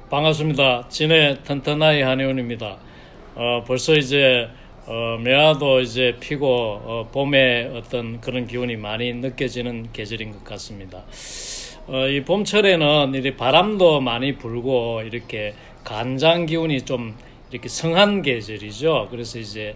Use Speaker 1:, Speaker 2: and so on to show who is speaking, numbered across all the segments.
Speaker 1: 반갑습니다. 진해 튼튼하이 한의원입니다. 벌써 이제 매화도 이제 피고 봄의 어떤 그런 기운이 많이 느껴지는 계절인 것 같습니다. 이 봄철에는 이렇게 바람도 많이 불고 이렇게 간장 기운이 좀 이렇게 성한 계절이죠. 그래서 이제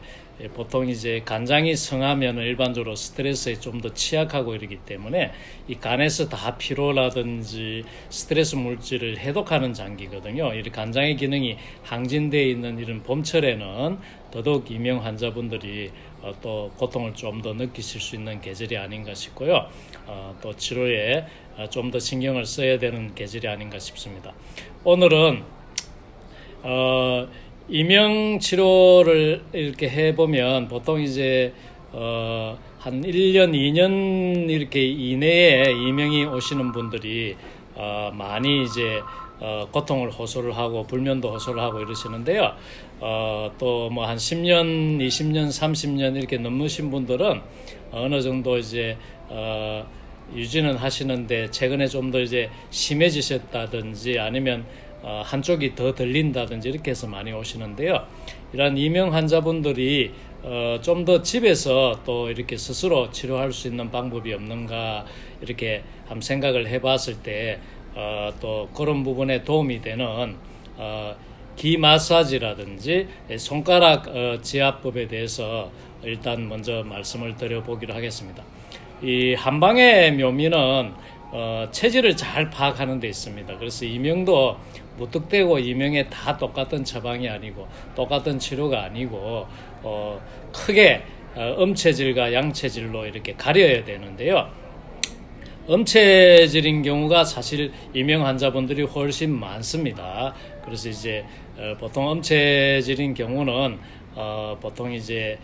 Speaker 1: 보통 이제 간장이 성하면 일반적으로 스트레스에 좀 더 취약하고 이러기 때문에 이 간에서 다 피로라든지 스트레스 물질을 해독하는 장기거든요. 이 간장의 기능이 항진되어 있는 이런 봄철에는 더더욱 이명 환자분들이 또 고통을 좀 더 느끼실 수 있는 계절이 아닌가 싶고요. 또 치료에 좀 더 신경을 써야 되는 계절이 아닌가 싶습니다. 오늘은 이명 치료를 이렇게 해보면 보통 이제 한 1년, 2년 이렇게 이내에 이명이 오시는 분들이 많이 이제 고통을 호소를 하고 불면도 호소를 하고 이러시는데요. 또 뭐 한 10년, 20년, 30년 이렇게 넘으신 분들은 어느 정도 이제 유지는 하시는데 최근에 좀 더 이제 심해지셨다든지 아니면 한쪽이 더 들린다든지 이렇게 해서 많이 오시는데요. 이러한 이명 환자분들이 좀 더 집에서 또 이렇게 스스로 치료할 수 있는 방법이 없는가 이렇게 한번 생각을 해봤을 때 또 그런 부분에 도움이 되는 기 마사지라든지 손가락 지압법에 대해서 일단 먼저 말씀을 드려보기로 하겠습니다. 이 한방의 묘미는 체질을 잘 파악하는 데 있습니다. 그래서 이명도 무턱대고 이명에 다 똑같은 처방이 아니고 똑같은 치료가 아니고 크게 음체질과 양체질로 이렇게 가려야 되는데요. 음체질인 경우가 사실 이명 환자분들이 훨씬 많습니다. 그래서 이제 보통 음체질인 경우는 보통 이제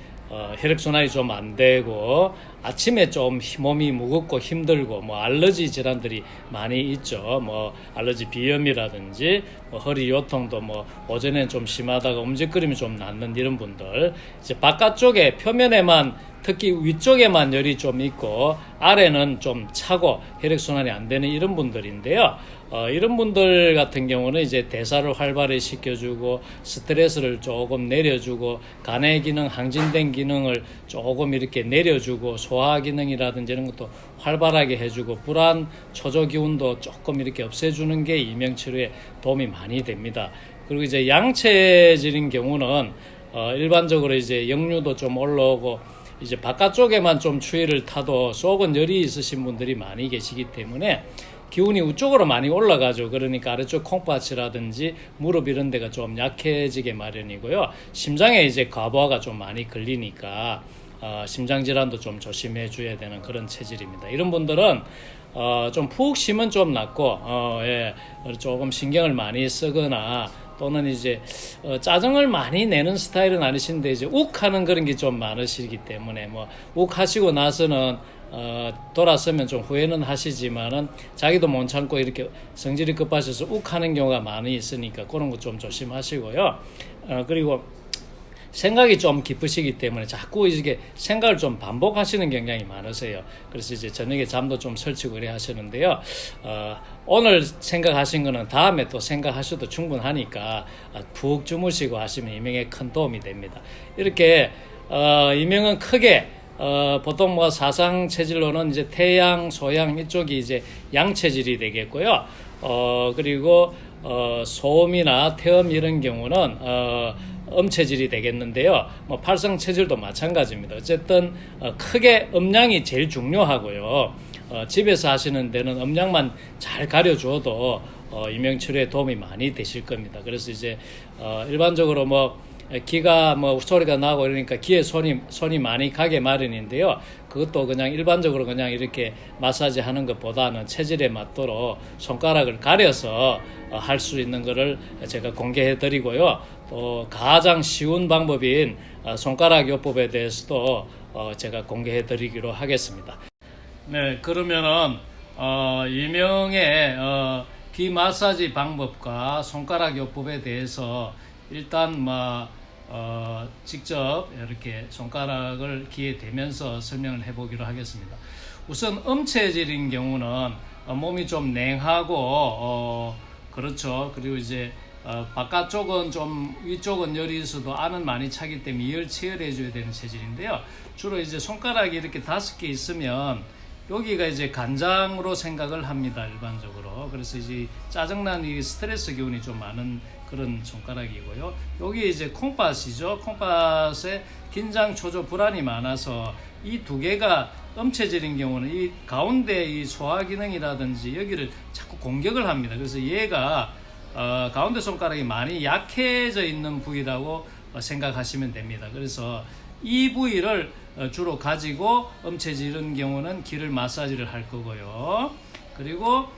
Speaker 1: 혈액순환이 좀 안 되고 아침에 좀 몸이 무겁고 힘들고 뭐 알러지 질환들이 많이 있죠. 뭐 알러지 비염이라든지 뭐 허리 요통도 뭐 오전엔 좀 심하다가 움직거림이 좀 낫는 이런 분들 이제 바깥쪽에 표면에만 특히 위쪽에만 열이 좀 있고 아래는 좀 차고 혈액순환이 안 되는 이런 분들인데요. 이런 분들 같은 경우는 이제 대사를 활발히 시켜주고 스트레스를 조금 내려주고 간의 기능, 항진된 기능을 조금 이렇게 내려주고 소화 기능이라든지 이런 것도 활발하게 해주고 불안, 초조 기운도 조금 이렇게 없애주는 게 이명치료에 도움이 많이 됩니다. 그리고 이제 양체질인 경우는 일반적으로 이제 역류도 좀 올라오고 이제 바깥쪽에만 좀 추위를 타도 속은 열이 있으신 분들이 많이 계시기 때문에 기운이 우쪽으로 많이 올라가죠. 그러니까 아래쪽 콩팥이라든지 무릎 이런 데가 좀 약해지게 마련이고요. 심장에 이제 과부하가 좀 많이 걸리니까 심장 질환도 좀 조심해 줘야 되는 그런 체질입니다. 이런 분들은 좀 푹 쉬면 좀 낫고 조금 신경을 많이 쓰거나 또는 이제 짜증을 많이 내는 스타일은 아니신데 이제 욱하는 그런 게 좀 많으시기 때문에 뭐 욱하시고 나서는 돌아서면 좀 후회는 하시지만은 자기도 못 참고 이렇게 성질이 급하셔서 욱하는 경우가 많이 있으니까 그런 거 좀 조심하시고요. 그리고 생각이 좀 깊으시기 때문에 자꾸 이게 생각을 좀 반복하시는 경향이 많으세요. 그래서 이제 저녁에 잠도 좀 설치고 이래 하시는데요. 오늘 생각하신 거는 다음에 또 생각하셔도 충분하니까 푹 주무시고 하시면 이명에 큰 도움이 됩니다. 이렇게 이명은 크게 보통 뭐 사상 체질로는 이제 태양, 소양 이쪽이 이제 양체질이 되겠고요. 그리고 소음이나 태음 이런 경우는 음체질이 되겠는데요. 뭐 팔성 체질도 마찬가지입니다. 어쨌든 크게 음량이 제일 중요하고요. 집에서 하시는 데는 음량만 잘 가려줘도 이명치료에 도움이 많이 되실 겁니다. 그래서 이제 일반적으로 뭐 기가 뭐 소리가 나고 그러니까 귀에 손이 많이 가게 마련인데요. 그것도 그냥 일반적으로 그냥 이렇게 마사지 하는 것보다는 체질에 맞도록 손가락을 가려서 할 수 있는 거를 제가 공개해 드리고요. 또 가장 쉬운 방법인 손가락 요법에 대해서도 제가 공개해 드리기로 하겠습니다. 네, 그러면은 이명의 귀 마사지 방법과 손가락 요법에 대해서 일단 직접 이렇게 손가락을 귀에 대면서 설명을 해보기로 하겠습니다. 우선 음체질인 경우는 몸이 좀 냉하고 그렇죠. 그리고 이제 바깥쪽은 좀 위쪽은 열이 있어도 안은 많이 차기 때문에 이열치열해 줘야 되는 체질인데요. 주로 이제 손가락이 이렇게 5개 있으면 여기가 이제 간장으로 생각을 합니다, 일반적으로. 그래서 이제 짜증난 이 스트레스 기운이 좀 많은 그런 손가락이고요. 여기 이제 콩팥이죠. 콩팥에 긴장, 초조, 불안이 많아서 이 두 개가 음체질인 경우는 이 가운데 이 소화 기능이라든지 여기를 자꾸 공격을 합니다. 그래서 얘가 가운데 손가락이 많이 약해져 있는 부위라고 생각하시면 됩니다. 그래서 이 부위를 주로 가지고 음체질인 경우는 귀를 마사지를 할 거고요. 그리고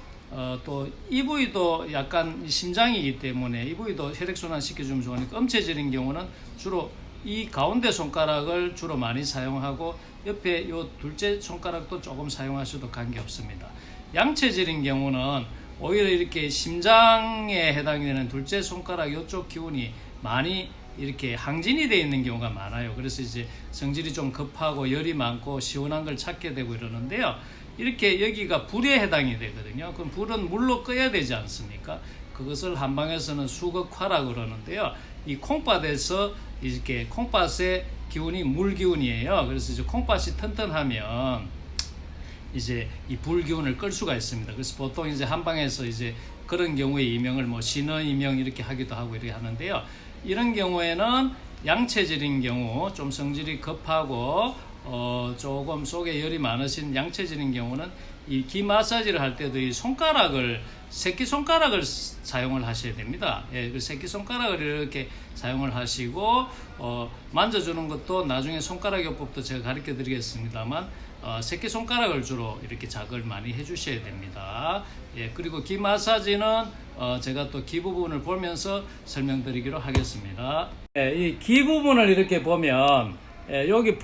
Speaker 1: 또 이 부위도 약간 심장이기 때문에 이 부위도 혈액순환 시켜주면 좋으니까 음체질인 경우는 주로 이 가운데 손가락을 주로 많이 사용하고 옆에 요 둘째 손가락도 조금 사용하셔도 관계없습니다. 양체질인 경우는 오히려 이렇게 심장에 해당되는 둘째 손가락 이쪽 기운이 많이 이렇게 항진이 되어 있는 경우가 많아요. 그래서 이제 성질이 좀 급하고 열이 많고 시원한 걸 찾게 되고 이러는데요. 이렇게 여기가 불에 해당이 되거든요. 그럼 불은 물로 끄야 되지 않습니까? 그것을 한방에서는 수극화라 그러는데요. 이 콩팥에서 이렇게 콩팥의 기운이 물 기운이에요. 그래서 이제 콩팥이 튼튼하면 이제 이 불 기운을 끌 수가 있습니다. 그래서 보통 이제 한방에서 이제 그런 경우에 이명을 뭐 신의 이명 이렇게 하기도 하고 이렇게 하는데요. 이런 경우에는 양체질인 경우 좀 성질이 급하고 조금 속에 열이 많으신 양체질인 경우는 이 귀 마사지를 할 때도 이 손가락을 새끼손가락을 사용을 하셔야 됩니다. 예, 그 새끼손가락을 이렇게 사용을 하시고 만져주는 것도 나중에 손가락 요법도 제가 가르쳐 드리겠습니다만 새끼손가락을 주로 이렇게 자극을 많이 해주셔야 됩니다. 예, 그리고 귀 마사지는 제가 또 귀 부분을 보면서 설명드리기로 하겠습니다. 예, 이 귀 부분을 이렇게 보면 여기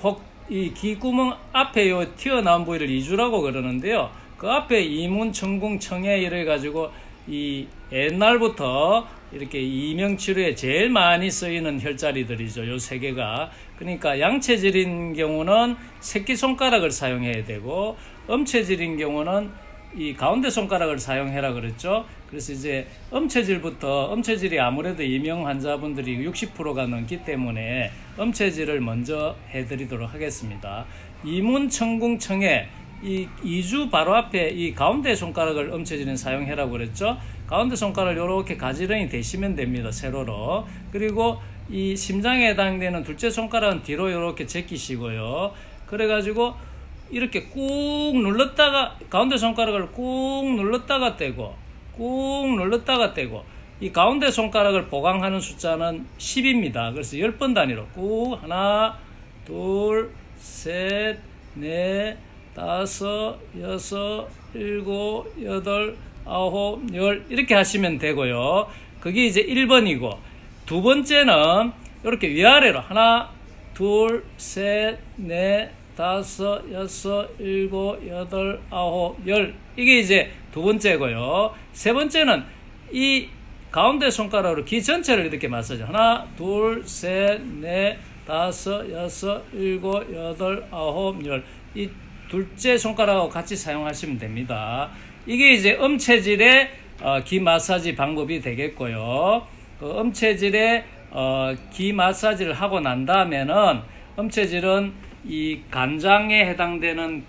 Speaker 1: 이 귀구멍 앞에 요 튀어나온 부위를 이주라고 그러는데요. 그 앞에 이문, 청궁, 청해 이래 가지고 이 옛날부터 이렇게 이명치료에 제일 많이 쓰이는 혈자리들이죠. 요 세 개가. 그러니까 양체질인 경우는 새끼손가락을 사용해야 되고 음체질인 경우는 이 가운데 손가락을 사용해라 그랬죠. 그래서 이제 음체질이 아무래도 이명 환자분들이 60%가 넘기 때문에 음체질을 먼저 해드리도록 하겠습니다. 이문, 청궁, 청해 이 이주 바로 앞에 이 가운데 손가락을 음체질은 사용해라고 그랬죠. 가운데 손가락을 이렇게 가지런히 대시면 됩니다. 세로로. 그리고 이 심장에 해당되는 둘째 손가락은 뒤로 이렇게 제끼시고요. 그래가지고 이렇게 꾹 눌렀다가 가운데 손가락을 꾹 눌렀다가 떼고 꾹 눌렀다가 떼고 이 가운데 손가락을 보강하는 숫자는 10입니다. 그래서 10번 단위로 꾹 하나, 둘, 셋, 넷, 다섯, 여섯, 일곱, 여덟, 아홉, 열 이렇게 하시면 되고요. 그게 이제 1번이고 두 번째는 이렇게 위아래로 하나, 둘, 셋, 넷, 다섯, 여섯, 일곱, 여덟, 아홉, 열 이게 이제 두 번째고요. 세 번째는 이 가운데 손가락으로 귀 전체를 이렇게 마사지 하나, 둘, 셋, 넷, 다섯, 여섯, 일곱, 여덟, 아홉, 열 이 둘째 손가락하고 같이 사용하시면 됩니다. 이게 이제 음체질의 귀 마사지 방법이 되겠고요. 그 음체질의 귀 마사지를 하고 난 다음에는 음체질은 이 간장에 해당되는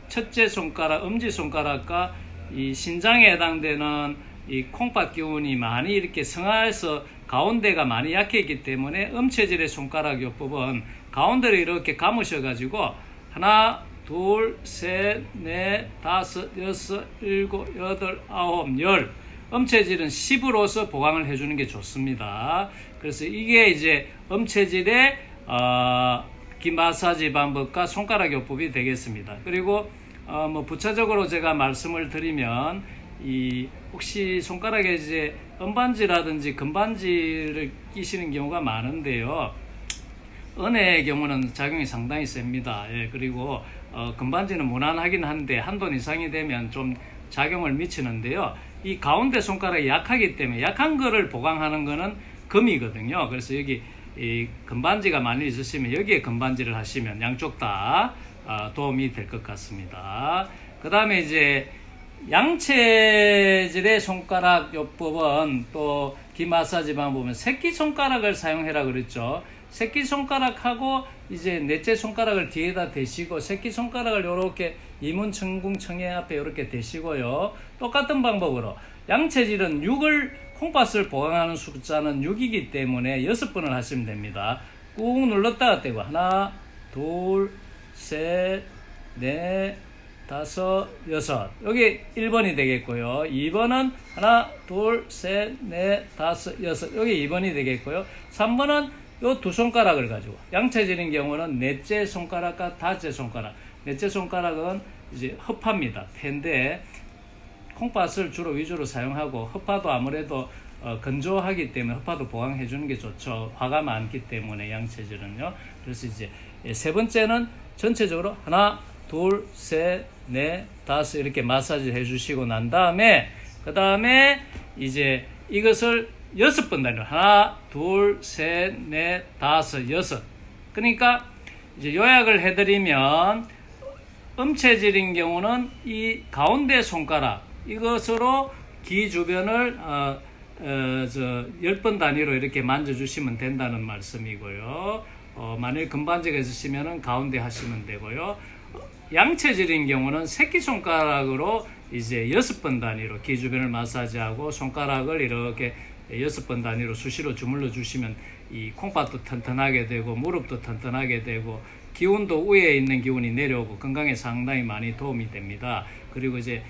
Speaker 1: 첫째 손가락, 엄지손가락과 이 신장에 해당되는 이 콩팥 기운이 많이 이렇게 성화해서 가운데가 많이 약했기 때문에 음체질의 손가락 요법은 가운데를 이렇게 감으셔가지고 하나, 둘, 셋, 넷, 다섯, 여섯, 일곱, 여덟, 아홉, 열 음체질은 10으로서 보강을 해주는 게 좋습니다. 그래서 이게 이제 음체질의 귀 마사지 방법과 손가락 요법이 되겠습니다. 그리고 뭐 부차적으로 제가 말씀을 드리면 이 혹시 손가락에 이제 은반지라든지 금반지를 끼시는 경우가 많은데요. 은혜의 경우는 작용이 상당히 셉니다. 예, 그리고 금반지는 무난하긴 한데 한돈 이상이 되면 좀 작용을 미치는데요. 이 가운데 손가락이 약하기 때문에 약한 거를 보강하는 거는 금이거든요. 그래서 여기 이 금반지가 많이 있으시면 여기에 금반지를 하시면 양쪽 다 도움이 될 것 같습니다. 그 다음에 이제 양체질의 손가락 요법은 또 귀 마사지 방법은 새끼손가락을 사용해라 그랬죠. 새끼손가락하고 이제 넷째 손가락을 뒤에다 대시고 새끼손가락을 이렇게 이문천궁청해 앞에 이렇게 대시고요. 똑같은 방법으로 양체질은 6을 콩팥을 보강하는 숫자는 6이기 때문에 6번을 하시면 됩니다. 꾹 눌렀다가 떼고 하나, 둘, 셋, 넷, 다섯, 여섯. 여기 1번이 되겠고요. 2번은 하나, 둘, 셋, 넷, 다섯, 여섯. 여기 2번이 되겠고요. 3번은 요 두 손가락을 가지고 양체질인 경우는 넷째 손가락과 다섯째 손가락. 넷째 손가락은 이제 허파입니다. 폐인데 콩팥을 주로 위주로 사용하고 허파도 아무래도 건조하기 때문에 허파도 보강해 주는 게 좋죠. 화가 많기 때문에 양체질은요. 그래서 이제 세 번째는 전체적으로 하나, 둘, 셋, 넷, 다섯 이렇게 마사지 해주시고 난 다음에 그 다음에 이제 이것을 6번 단위로 하나, 둘, 셋, 넷, 다섯, 여섯. 그러니까 이제 요약을 해드리면 음체질인 경우는 이 가운데 손가락 이것으로 귀 주변을 10번 단위로 이렇게 만져주시면 된다는 말씀이고요. 만일 금반지가 있으시면 가운데 하시면 되고요. 양체질인 경우는 새끼손가락으로 이제 6번 단위로 귀 주변을 마사지하고 손가락을 이렇게 6번 단위로 수시로 주물러 주시면 이 콩팥도 튼튼하게 되고 무릎도 튼튼하게 되고 기운도 위에 있는 기운이 내려오고 건강에 상당히 많이 도움이 됩니다. 그리고 이제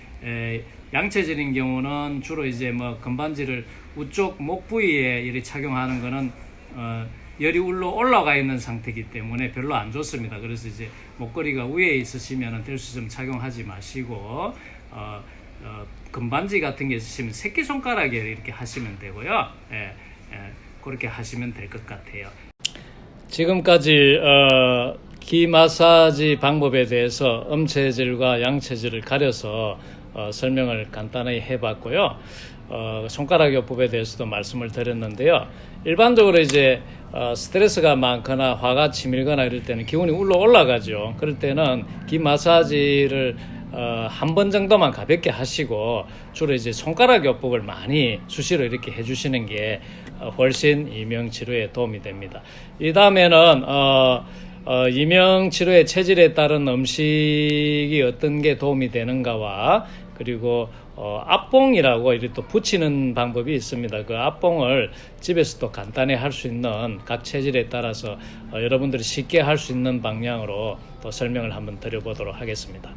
Speaker 1: 양체질인 경우는 주로 이제 뭐 금반지를 우쪽 목 부위에 이렇게 착용하는 거는 열이 울러 올라가 있는 상태이기 때문에 별로 안 좋습니다. 그래서 이제 목걸이가 위에 있으시면 될 수 있으면 착용하지 마시고 금반지 같은 게 있으시면 새끼손가락에 이렇게 하시면 되고요. 그렇게 하시면 될 것 같아요. 지금까지 귀 마사지 방법에 대해서 음체질과 양체질을 가려서 설명을 간단히 해봤고요. 손가락 요법에 대해서도 말씀을 드렸는데요. 일반적으로 이제 스트레스가 많거나 화가 치밀거나 이럴 때는 기운이 올라가죠. 그럴 때는 귀 마사지를 한 번 정도만 가볍게 하시고 주로 이제 손가락 요법을 많이 수시로 이렇게 해주시는 게 훨씬 이명 치료에 도움이 됩니다. 이 다음에는 이명 치료의 체질에 따른 음식이 어떤 게 도움이 되는가와 그리고 압봉이라고 이렇게 또 붙이는 방법이 있습니다. 그 압봉을 집에서도 간단히 할 수 있는 각 체질에 따라서 여러분들이 쉽게 할 수 있는 방향으로 또 설명을 한번 드려보도록 하겠습니다.